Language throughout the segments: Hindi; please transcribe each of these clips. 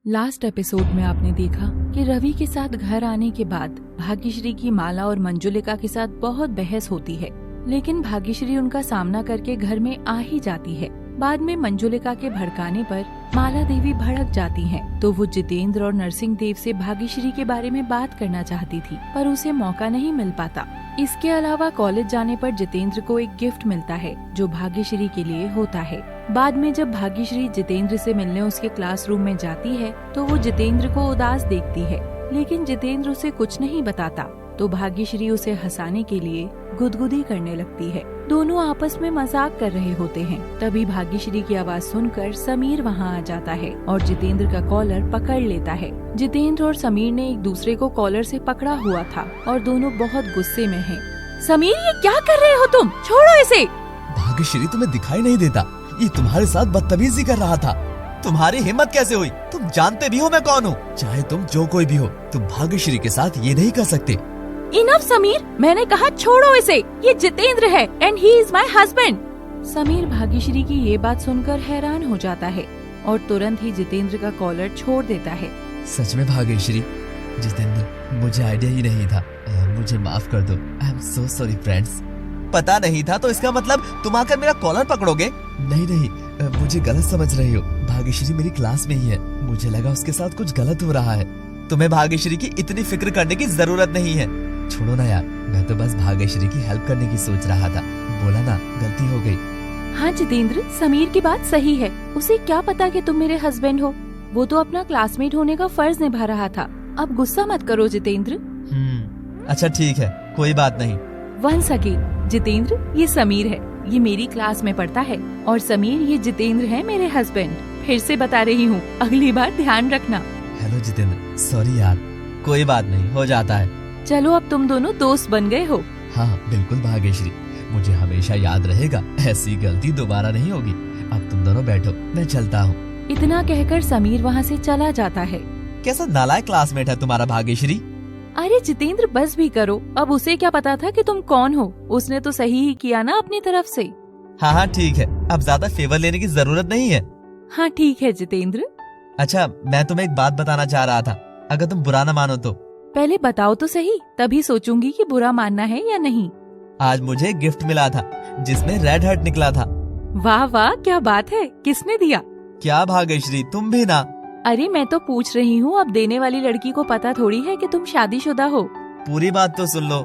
लास्ट एपिसोड में आपने देखा कि रवि के साथ घर आने के बाद भाग्यश्री की माला और मंजुलिका के साथ बहुत बहस होती है, लेकिन भाग्यश्री उनका सामना करके घर में आ ही जाती है। बाद में मंजुलिका के भड़काने पर माला देवी भड़क जाती हैं, तो वो जितेंद्र और नरसिंह देव से भाग्यश्री के बारे में बात करना चाहती थी, पर उसे मौका नहीं मिल पाता। इसके अलावा कॉलेज जाने पर जितेंद्र को एक गिफ्ट मिलता है जो भाग्यश्री के लिए होता है। बाद में जब भाग्यश्री जितेंद्र से मिलने उसके क्लासरूम में जाती है तो वो जितेंद्र को उदास देखती है, लेकिन जितेंद्र उसे कुछ नहीं बताता, तो भाग्यश्री उसे हंसाने के लिए गुदगुदी करने लगती है। दोनों आपस में मजाक कर रहे होते हैं। तभी भाग्यश्री की आवाज सुनकर समीर वहाँ आ जाता है और जितेंद्र का कॉलर पकड़ लेता है। जितेंद्र और समीर ने एक दूसरे को कॉलर से पकड़ा हुआ था और दोनों बहुत गुस्से में हैं। समीर, ये क्या कर रहे हो तुम? छोड़ो इसे। भाग्यश्री, तुम्हें दिखाई नहीं देता? ये तुम्हारे साथ बदतमीजी कर रहा था। तुम्हारी हिम्मत कैसे हुई? तुम जानते भी हो मैं कौन हूँ। चाहे तुम जो कोई भी हो, तुम भाग्यश्री के साथ ये नहीं कर सकते। इनफ समीर, मैंने कहा छोड़ो इसे। ये जितेंद्र है and he is my husband. Sameer Bhagyashree की ये बात सुनकर हैरान हो जाता है और तुरंत ही जितेंद्र का कॉलर छोड़ देता है। सच में भाग्यश्री? जितेंद्र, मुझे आइडिया ही नहीं था। मुझे माफ कर दो। I am so sorry friends. पता नहीं था तो इसका मतलब तुम आकर मेरा कॉलर पकड़ोगे? नहीं, मुझे गलत समझ रही हो। भाग्यश्री मेरी क्लास में ही है। मुझे लगा उसके साथ कुछ गलत हो रहा है। तुम्हें भाग्यश्री की इतनी फिक्र करने की जरूरत नहीं है। छोड़ो ना यार, मैं तो बस भाग्यश्री की हेल्प करने की सोच रहा था। बोला ना, गलती हो गई। हाँ जितेंद्र, समीर की बात सही है। उसे क्या पता कि तुम मेरे हस्बैंड हो। वो तो अपना क्लासमेट होने का फर्ज निभा रहा था। अब गुस्सा मत करो जितेंद्र। अच्छा ठीक है, कोई बात नहीं। वंस अगेन जितेंद्र, ये समीर है, ये मेरी क्लास में पढ़ता है, और समीर ये जितेंद्र है मेरे हस्बैंड। फिर से बता रही हूँ, अगली बार ध्यान रखना। हेलो जितेंद्र, सॉरी यार। कोई बात नहीं, हो जाता है। चलो अब तुम दोनों दोस्त बन गए हो। हाँ बिल्कुल भाग्यश्री, मुझे हमेशा याद रहेगा। ऐसी गलती दोबारा नहीं होगी। अब तुम दोनों बैठो, मैं चलता हूँ। इतना कहकर समीर वहाँ से चला जाता है। कैसा नालायक क्लासमेट है तुम्हारा भाग्यश्री। अरे जितेंद्र, बस भी करो। अब उसे क्या पता था कि तुम कौन हो? उसने तो सही ही किया ना अपनी तरफ से। हाँ ठीक है, अब ज्यादा फेवर लेने की जरूरत नहीं है। हाँ ठीक है जितेंद्र। अच्छा, मैं तुम्हें एक बात बताना चाह रहा था, अगर तुम बुरा न मानो तो। पहले बताओ तो सही, तभी सोचूंगी कि बुरा मानना है या नहीं। आज मुझे गिफ्ट मिला था जिसमें रेड हार्ट निकला था। वाह वाह, क्या बात है। किसने दिया? क्या भाग्यश्री, तुम भी ना? अरे मैं तो पूछ रही हूँ, अब देने वाली लड़की को पता थोड़ी है कि तुम शादीशुदा हो। पूरी बात तो सुन लो।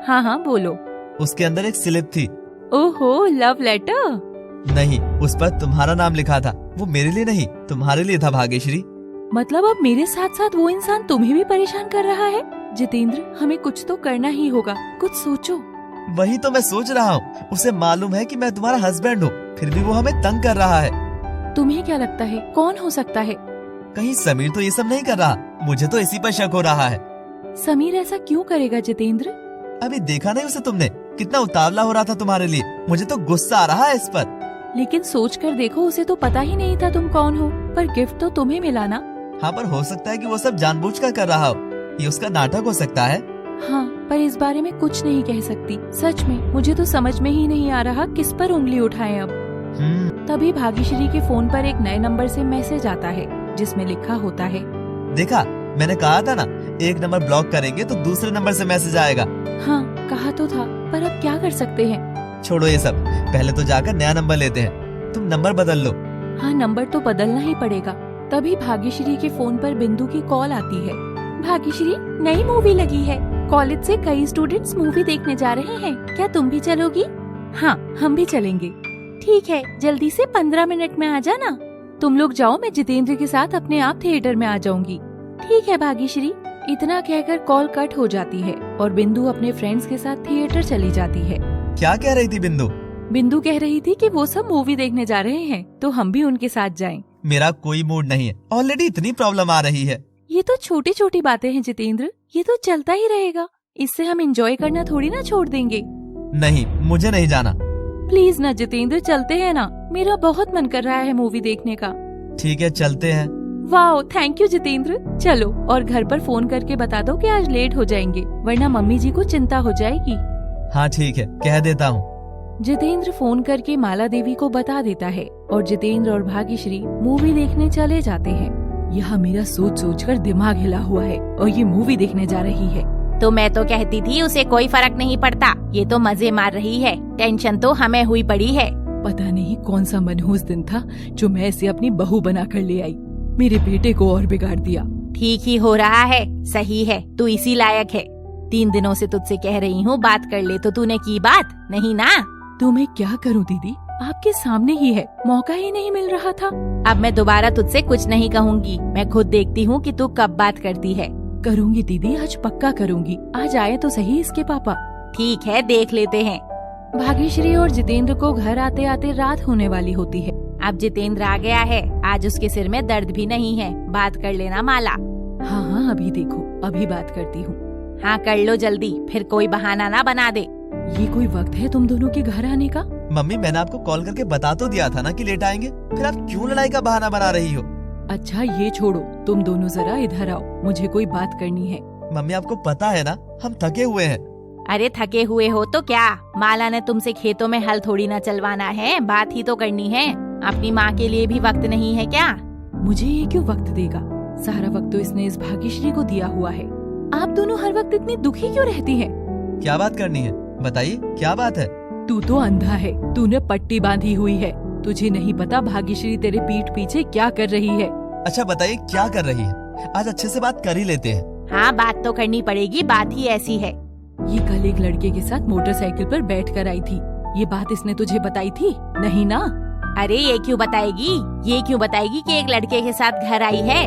हाँ बोलो। उसके अंदर एक स्लिप थी। ओहो, लव लेटर? नहीं, उस पर तुम्हारा नाम लिखा था। वो मेरे लिए नहीं, तुम्हारे लिए था भाग्यश्री। मतलब अब मेरे साथ साथ वो इंसान तुम्हें भी परेशान कर रहा है? जितेंद्र, हमें कुछ तो करना ही होगा, कुछ सोचो। वही तो मैं सोच रहा हूँ। उसे मालूम है कि मैं तुम्हारा हस्बैंड हूँ, फिर भी वो हमें तंग कर रहा है। तुम्हें क्या लगता है कौन हो सकता है? कहीं समीर तो ये सब नहीं कर रहा? मुझे तो इसी पर शक हो रहा है। समीर ऐसा क्यों करेगा जितेंद्र? अभी देखा नहीं उसे तुमने? कितना उतावला हो रहा था तुम्हारे लिए। मुझे तो गुस्सा आ रहा है इस पर। लेकिन सोच कर देखो, उसे तो पता ही नहीं था तुम कौन हो, पर गिफ्ट तो तुम्हें मिला ना। हाँ, पर हो सकता है कि वो सब जानबूझकर कर रहा हो। ये उसका नाटक हो सकता है। हाँ, पर इस बारे में कुछ नहीं कह सकती। सच में मुझे तो समझ में ही नहीं आ रहा किस पर उंगली उठाएं अब। तभी भाग्यश्री के फोन पर एक नए नंबर से मैसेज आता है जिसमें लिखा होता है, देखा, मैंने कहा था ना, एक नंबर ब्लॉक करेंगे तो दूसरे नंबर से मैसेज आएगा। हाँ कहा तो था, पर अब क्या कर सकते हैं। छोड़ो ये सब, पहले तो जाकर नया नंबर लेते हैं। तुम नंबर बदल लो। हाँ, नंबर तो बदलना ही पड़ेगा। तभी भाग्यश्री के फोन पर बिंदु की कॉल आती है। भाग्यश्री, नई मूवी लगी है, कॉलेज से कई स्टूडेंट्स मूवी देखने जा रहे हैं, क्या तुम भी चलोगी? हाँ, हम भी चलेंगे। ठीक है, जल्दी से 15 मिनट में आ जाना। तुम लोग जाओ, मैं जितेंद्र के साथ अपने आप थिएटर में आ जाऊंगी। ठीक है भाग्यश्री। इतना कहकर कॉल कट हो जाती है और बिंदु अपने फ्रेंड्स के साथ थिएटर चली जाती है। क्या कह रही थी बिंदु? बिंदु कह रही थी कि वो सब मूवी देखने जा रहे हैं, तो हम भी उनके साथ जाएं। मेरा कोई मूड नहीं है, ऑलरेडी इतनी प्रॉब्लम आ रही है। ये तो छोटी छोटी बातें हैं जितेंद्र, ये तो चलता ही रहेगा। इससे हम एंजॉय करना थोड़ी ना छोड़ देंगे। नहीं, मुझे नहीं जाना। प्लीज ना जितेंद्र, चलते हैं ना। मेरा बहुत मन कर रहा है मूवी देखने का। ठीक है, चलते हैं। Wow, thank you Jitendra. चलो, और घर पर फोन करके बता दो कि आज लेट हो जाएंगे, वरना मम्मी जी को चिंता हो जाएगी। हाँ ठीक है, कह देता हूँ। जितेंद्र फोन करके माला देवी को बता देता है और जितेंद्र और भाग्यश्री मूवी देखने चले जाते हैं। यह मेरा सोच सोच कर दिमाग हिला हुआ है और ये मूवी देखने जा रही है। तो मैं तो कहती थी उसे कोई फर्क नहीं पड़ता, ये तो मजे मार रही है, टेंशन तो हमें हुई पड़ी है। पता नहीं कौन सा मनहूस दिन था जो मैं इसे अपनी बहू बना कर ले आई। मेरे बेटे को और बिगाड़ दिया। ठीक ही हो रहा है, सही है, तू इसी लायक है। 3 दिनों से तुझसे कह रही हूँ बात कर ले, तो तूने की बात नहीं ना। तो मैं क्या करूँ दीदी, आपके सामने ही है, मौका ही नहीं मिल रहा था। अब मैं दोबारा तुझसे कुछ नहीं कहूँगी, मैं खुद देखती हूँ कि तू कब बात करती है। करूँगी दीदी, आज पक्का करूँगी। आज आए तो सही इसके पापा। ठीक है, देख लेते हैं। भाग्यश्री और जितेंद्र को घर आते आते रात होने वाली होती है। अब जितेंद्र आ गया है, आज उसके सिर में दर्द भी नहीं है। बात कर लेना माला। हाँ हाँ, अभी देखो, अभी बात करती हूँ। हाँ कर लो जल्दी, फिर कोई बहाना ना बना दे। ये कोई वक्त है तुम दोनों के घर आने का? मम्मी मैंने आपको कॉल करके बता तो दिया था ना कि लेट आएंगे, फिर आप क्यों लड़ाई का बहाना बना रही हो? अच्छा ये छोड़ो, तुम दोनों जरा इधर आओ, मुझे कोई बात करनी है। मम्मी आपको पता है ना, हम थके हुए हैं। अरे थके हुए हो तो क्या, माला ने तुमसे खेतों में हल थोड़ी ना चलवाना है, बात ही तो करनी है। अपनी माँ के लिए भी वक्त नहीं है क्या? मुझे ये क्यों वक्त देगा? सारा वक्त तो इसने इस भाग्यश्री को दिया हुआ है। आप दोनों हर वक्त इतनी दुखी क्यों रहती हैं? क्या बात करनी है, बताइए क्या बात है? तू तो अंधा है, तूने पट्टी बांधी हुई है। तुझे नहीं पता भाग्यश्री तेरे पीठ पीछे क्या कर रही है? अच्छा बताइए क्या कर रही है, आज अच्छे से बात कर ही लेते हैं। हाँ बात तो करनी पड़ेगी, बात ही ऐसी है। ये कल एक लड़के के साथ मोटरसाइकिल पर बैठ कर आई थी, ये बात इसने तुझे बताई थी? नहीं ना? अरे ये क्यों बताएगी कि एक लड़के के साथ घर आई है?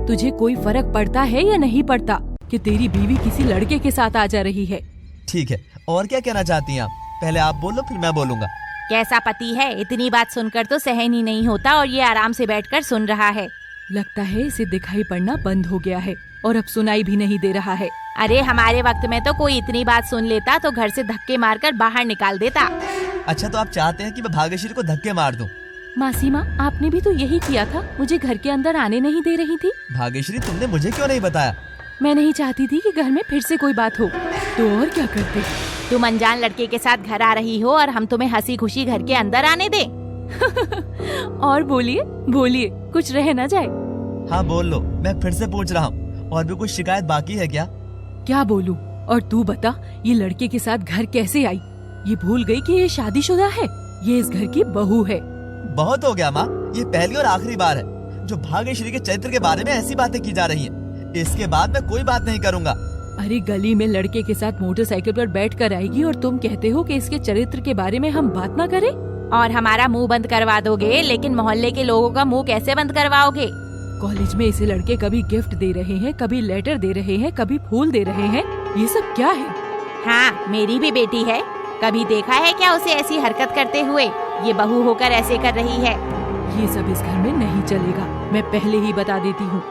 तुझे कोई फर्क पड़ता है या नहीं पड़ता कि तेरी बीवी किसी लड़के के साथ आ जा रही है? ठीक है, और क्या कहना चाहती हैं आप? पहले आप बोलो फिर मैं बोलूँगा। कैसा पति है, इतनी बात सुनकर तो सहन ही नहीं होता और ये आराम से बैठकर सुन रहा है। लगता है इसे दिखाई पड़ना बंद हो गया है और अब सुनाई भी नहीं दे रहा है। अरे हमारे वक्त में तो कोई इतनी बात सुन लेता तो घर से धक्के मारकर बाहर निकाल देता। अच्छा तो आप चाहते हैं कि मैं भाग्यश्री को धक्के मार दूं? मासी माँ, आपने भी तो यही किया था, मुझे घर के अंदर आने नहीं दे रही थी। भाग्यश्री तुमने मुझे क्यों नहीं बताया? मैं नहीं चाहती थी कि घर में फिर से कोई बात हो, तो और क्या करते? तुम अनजान लड़के के साथ घर आ रही हो और हम तुम्हें हंसी खुशी घर के अंदर आने दें? और बोलिए बोलिए, कुछ रह न जाए। हाँ बोल लो, मैं फिर से पूछ रहा हूँ, और भी कुछ शिकायत बाकी है क्या? क्या बोलूं? और तू बता, ये लड़के के साथ घर कैसे आई? ये भूल गई कि ये शादीशुदा है, ये इस घर की बहू है। बहुत हो गया माँ, ये पहली और आखिरी बार है जो भाग्यश्री के चरित्र के बारे में ऐसी बातें की जा रही हैं। इसके बाद मैं कोई बात नहीं करूँगा। अरे गली में लड़के के साथ मोटरसाइकिल पर बैठकर आएगी और तुम कहते हो कि इसके चरित्र के बारे में हम बात ना करें? और हमारा मुंह बंद करवा दोगे, लेकिन मोहल्ले के लोगों का मुंह कैसे बंद करवाओगे? कॉलेज में इसे लड़के कभी गिफ्ट दे रहे हैं, कभी लेटर दे रहे हैं, कभी फूल दे रहे हैं, ये सब क्या है? हाँ मेरी भी बेटी है, कभी देखा है क्या उसे ऐसी हरकत करते हुए? ये बहू होकर ऐसे कर रही है। ये सब इस घर में नहीं चलेगा, मैं पहले ही बता देती हूँ।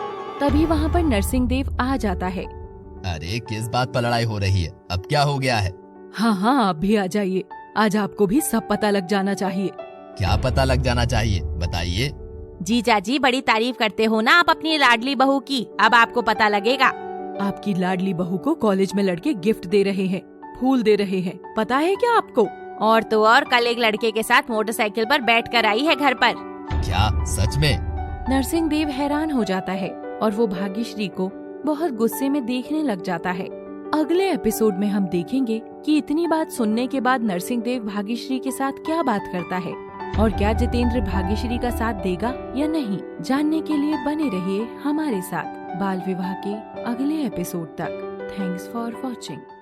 तभी वहाँ पर नरसिंह देव आ जाता है। अरे किस बात पर लड़ाई हो रही है, अब क्या हो गया है? हाँ हाँ आप भी आ जाइए, आज आपको भी सब पता लग जाना चाहिए। क्या पता लग जाना चाहिए, बताइए। जीजा जी बड़ी तारीफ करते हो ना आप अपनी लाडली बहू की, अब आपको पता लगेगा। आपकी लाडली बहू को कॉलेज में लड़के गिफ्ट दे रहे हैं, फूल दे रहे हैं, पता है क्या आपको? और तो और कल एक लड़के के साथ मोटरसाइकिल पर बैठकर आई है घर पर। क्या सच में? नरसिंह देव हैरान हो जाता है और वो भाग्यश्री को बहुत गुस्से में देखने लग जाता है। अगले एपिसोड में हम देखेंगे कि इतनी बात सुनने के बाद नरसिंह देव भाग्यश्री के साथ क्या बात करता है और क्या जितेंद्र भाग्यश्री का साथ देगा या नहीं। जानने के लिए बने रहिए हमारे साथ बाल विवाह के अगले एपिसोड तक। Thanks for watching.